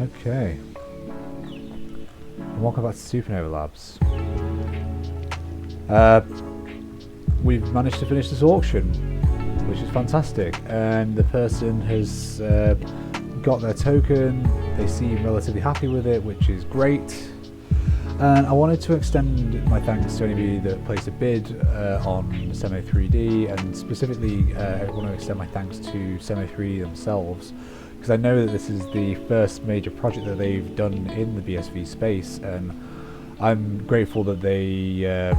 Okay. And welcome back to Supernova Labs. We've managed to finish this auction, which is fantastic, and the person has got their token. They seem relatively happy with it, which is great. And I wanted to extend my thanks to anybody that placed a bid on Semo 3D, and specifically I want to extend my thanks to Semo 3D themselves, because I know that this is the first major project that they've done in the BSV space, and I'm grateful that they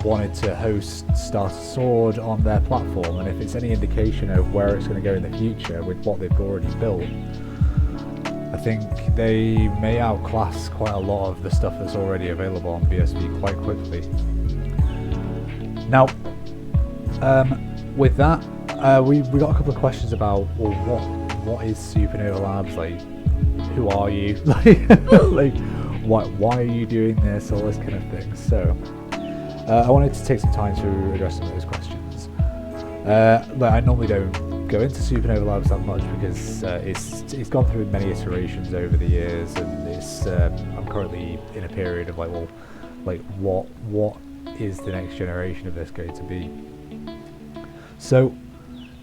wanted to host Starter Sword on their platform, and if it's any indication of where it's going to go in the future with what they've already built, I think they may outclass quite a lot of the stuff that's already available on BSV quite quickly. Now, with that, we got a couple of questions about, well, what is Supernova Labs, like, who are you, like why are you doing this, all this kind of thing. So I wanted to take some time to address some of those questions. Like, I normally don't go into Supernova Labs that much because it's gone through many iterations over the years, and it's I'm currently in a period of what is the next generation of this going to be. So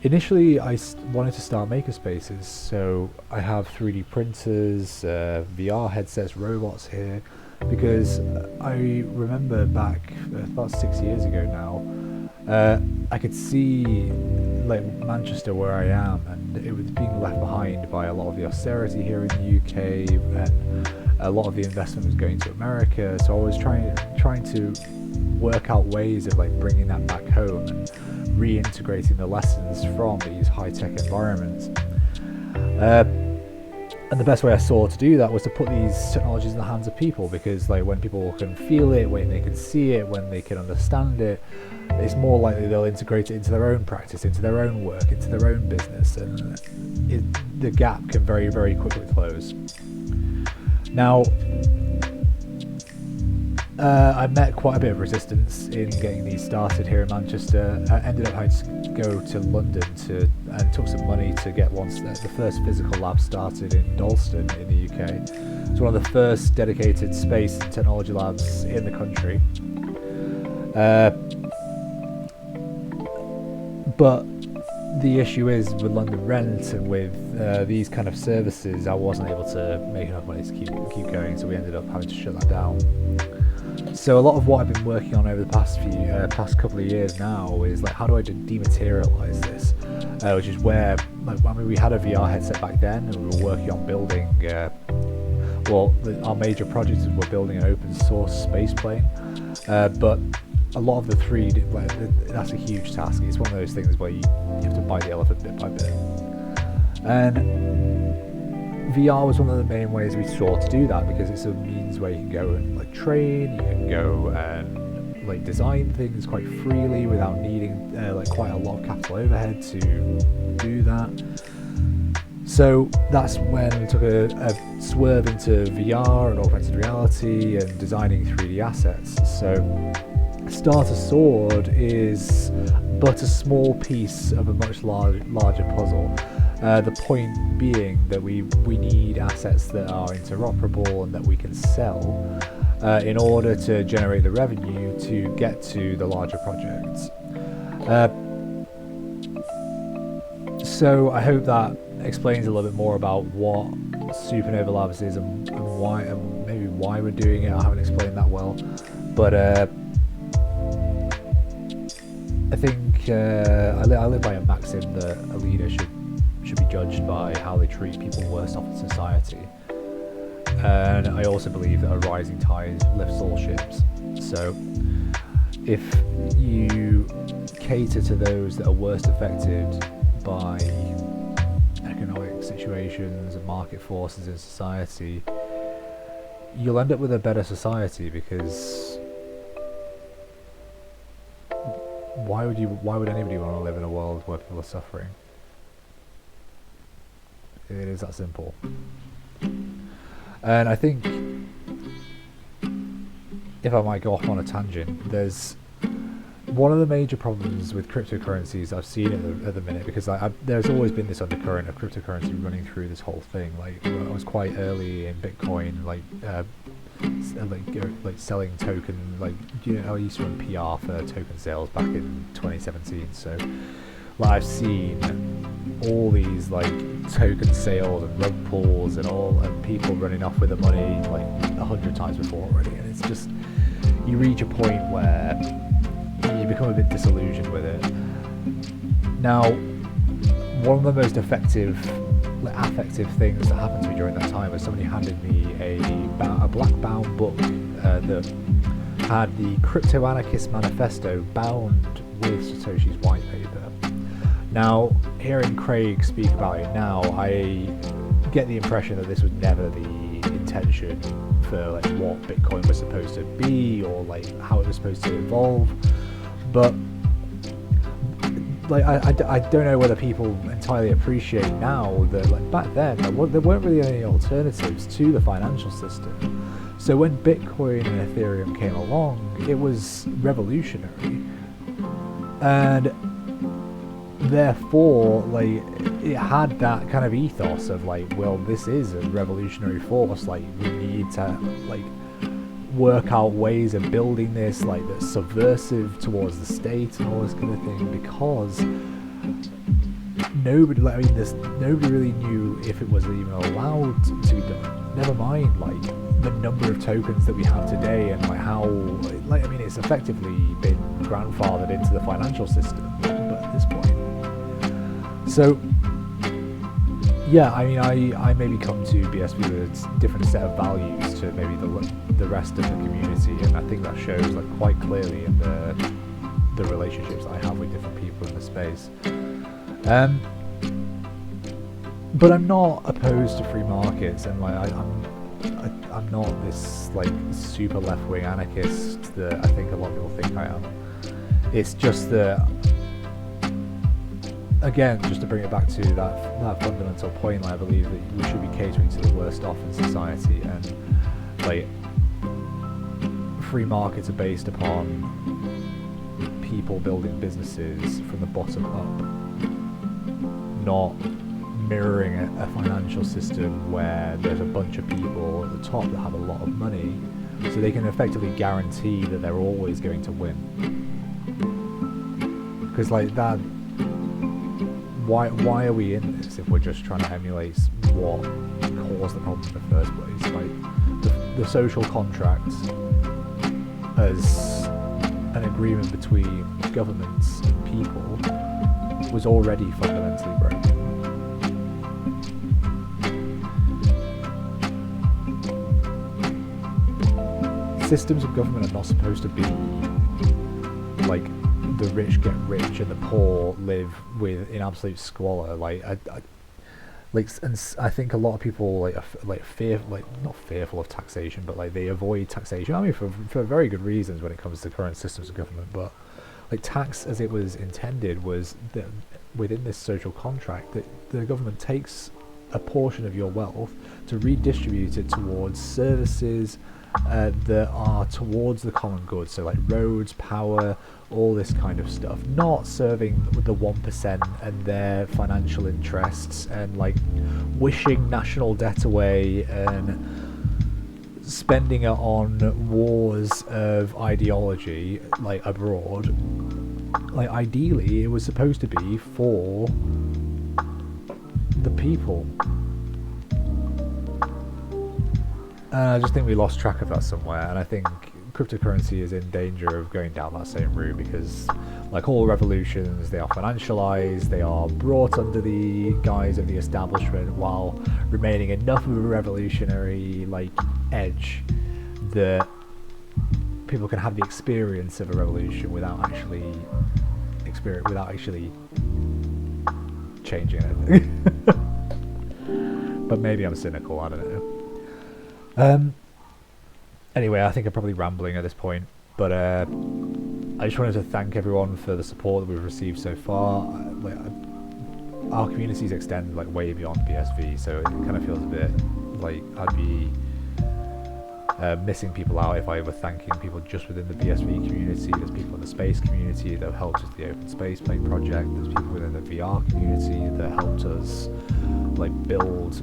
initially I wanted to start makerspaces, so I have 3D printers, VR headsets, robots here, because I remember back about 6 years ago now, I could see like Manchester where I am, and it was being left behind by a lot of the austerity here in the UK, and a lot of the investment was going to America. So I was trying to work out ways of like bringing that back home and reintegrating the lessons from these high-tech environments. And the best way I saw to do that was to put these technologies in the hands of people, because like when people can feel it, when they can see it, when they can understand it, it's more likely they'll integrate it into their own practice, into their own work, into their own business, and the gap can very, very quickly close. Now, I met quite a bit of resistance in getting these started here in Manchester. I ended up having to go to London and took some money to get the first physical lab started in Dalston in the UK. It's one of the first dedicated space and technology labs in the country. But the issue is with London rent and with these kind of services, I wasn't able to make enough money to keep going, so we ended up having to shut that down. So a lot of what I've been working on over the past couple of years now is like, how do I dematerialize this? Which is where, like, I mean, we had a VR headset back then, and we were working on building. Our major projects were building an open source space plane, but a lot of the 3D, that's a huge task. It's one of those things where you have to bite the elephant bit by bit. And VR was one of the main ways we saw to do that, because it's a means where you can go and like train, you can go and like design things quite freely without needing like quite a lot of capital overhead to do that. So that's when we took a swerve into VR and augmented reality and designing 3D assets. So Starter Sword is but a small piece of a much larger puzzle. The point being that we need assets that are interoperable and that we can sell in order to generate the revenue to get to the larger projects. So I hope that explains a little bit more about what Supernova Labs is and why, and maybe why we're doing it. I haven't explained that well, but I think I live by a maxim that a leader should be judged by how they treat people worst off in society, and I also believe that a rising tide lifts all ships. So if you cater to those that are worst affected by economic situations and market forces in society, you'll end up with a better society, because why would anybody want to live in a world where people are suffering? It is that simple. And I think, if I might go off on a tangent, there's one of the major problems with cryptocurrencies I've seen at the minute, because there's always been this undercurrent of cryptocurrency running through this whole thing. Like I was quite early in Bitcoin, like selling token, like I used to run PR for token sales back in 2017. So like I've seen all these like token sales and rug pulls and people running off with the money like 100 times before already, and it's just, you reach a point where you become a bit disillusioned with it. Now, one of the most affective things that happened to me during that time was somebody handed me a black bound book that had the Crypto Anarchist Manifesto bound with Satoshi's white paper. Now, hearing Craig speak about it now, I get the impression that this was never the intention for like what Bitcoin was supposed to be, or like how it was supposed to evolve. But like I don't know whether people entirely appreciate now that like back then there weren't really any alternatives to the financial system. So when Bitcoin and Ethereum came along, it was revolutionary, and therefore like it had that kind of ethos of like, well, this is a revolutionary force, like we need to like work out ways of building this like that's subversive towards the state and all this kind of thing, because nobody really knew if it was even allowed to be done, never mind like the number of tokens that we have today, and like how like, I mean, it's effectively been grandfathered into the financial system at this point. So yeah, I mean, I maybe come to BSV with a different set of values to maybe the rest of the community, and I think that shows like quite clearly in the relationships I have with different people in the space. But I'm not opposed to free markets, and like I'm not this like super left-wing anarchist that I think a lot of people think I am. It's just that, again, just to bring it back to that fundamental point, I believe that we should be catering to the worst off in society, and like free markets are based upon people building businesses from the bottom up, not mirroring a financial system where there's a bunch of people at the top that have a lot of money, so they can effectively guarantee that they're always going to win. Because like that, why are we in this if we're just trying to emulate what caused the problem in the first place? Like the social contract as an agreement between governments and people was already fundamentally broken. Systems of government are not supposed to be like the rich get rich and the poor live in absolute squalor. And I think a lot of people not fearful of taxation, but like they avoid taxation. I mean, for very good reasons when it comes to current systems of government. But like tax, as it was intended, was that within this social contract that the government takes a portion of your wealth to redistribute it towards services that are towards the common good, so like roads, power, all this kind of stuff, not serving the 1% and their financial interests and like wishing national debt away and spending it on wars of ideology like abroad. Like ideally it was supposed to be for the people. I just think we lost track of that somewhere, and I think cryptocurrency is in danger of going down that same route, because like all revolutions, they are financialized, they are brought under the guise of the establishment while remaining enough of a revolutionary like edge that people can have the experience of a revolution without actually changing anything. But maybe I'm cynical, I don't know. Anyway, I think I'm probably rambling at this point, but I just wanted to thank everyone for the support that we've received so far. Our communities extend like way beyond BSV, so it kind of feels a bit like I'd be missing people out if I were thanking people just within the BSV community. There's people in the space community that have helped with the Open Space Plane project. There's people within the VR community that helped us like build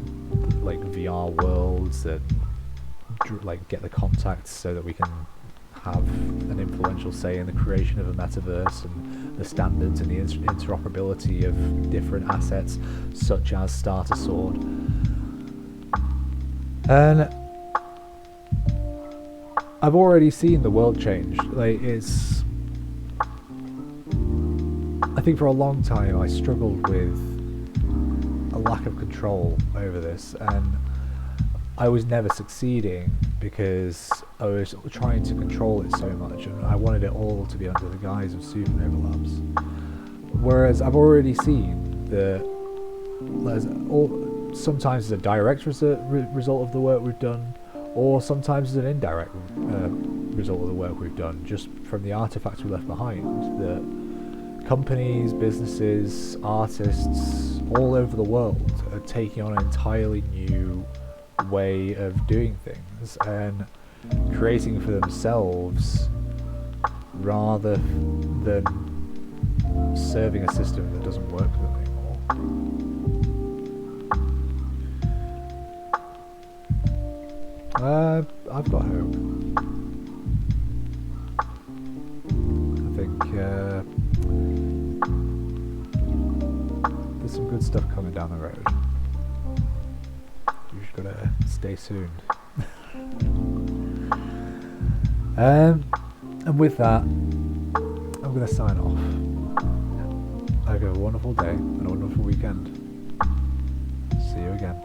like VR worlds that like get the contacts so that we can have an influential say in the creation of a metaverse and the standards and the interoperability of different assets such as Starter Sword. And I've already seen the world change. Like, it's... I think for a long time I struggled with a lack of control over this, and I was never succeeding because I was trying to control it so much, and I wanted it all to be under the guise of Supernova Labs. Whereas I've already seen that sometimes it's a direct result of the work we've done, or sometimes it's an indirect result of the work we've done, just from the artifacts we left behind. That companies, businesses, artists all over the world are taking on an entirely new way of doing things and creating for themselves rather than serving a system that doesn't work for them anymore. I've got hope. I think there's some good stuff coming down the road. You just gotta stay tuned. And with that, I'm gonna sign off. I hope you have a wonderful day and a wonderful weekend. See you again.